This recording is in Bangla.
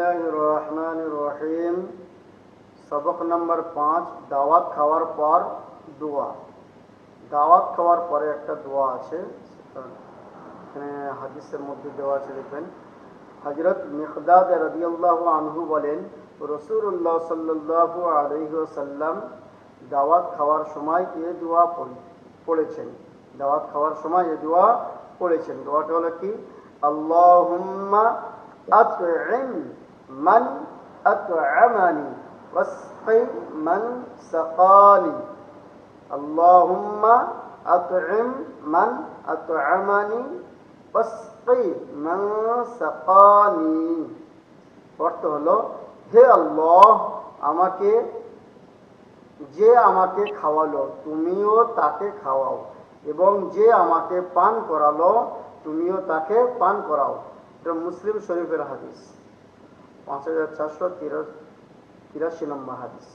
বিসমিল্লাহির রহমানির রহিম। সবক নম্বর 5, দাওয়াত খাওয়ার পর দোয়া। দাওয়াত খাওয়ার পরে একটা দোয়া আছে, এখানে হাদিসের মধ্যে দেওয়া আছে, দেখবেন হযরত মিকদাদ রাদিয়াল্লাহু আনহু বলেন, রাসূলুল্লাহ সাল্লাল্লাহু আলাইহি ওয়াসাল্লাম দাওয়াত খাওয়ার সময় এই দোয়া পড়েছেন। দাওয়াত খাওয়ার সময় এই দোয়া পড়েছেন। দোয়াটা হলো কি? আল্লাহুম্মা আত'ইম মান আত'আমানি ওয়াসকি মান সাকানি। আল্লাহুম্মা আত'ইম মান আত'আমানি ওয়াসকি মান সাকানি। অর্থ হলো, হে আল্লাহ, যে আমাকে খাওয়ালো তুমিও তাকে খাওয়াও, এবং যে আমাকে পান করালো তুমিও তাকে পান করাও। এটা মুসলিম শরীফের হাদিস, 5483 নম্বর হাদিস।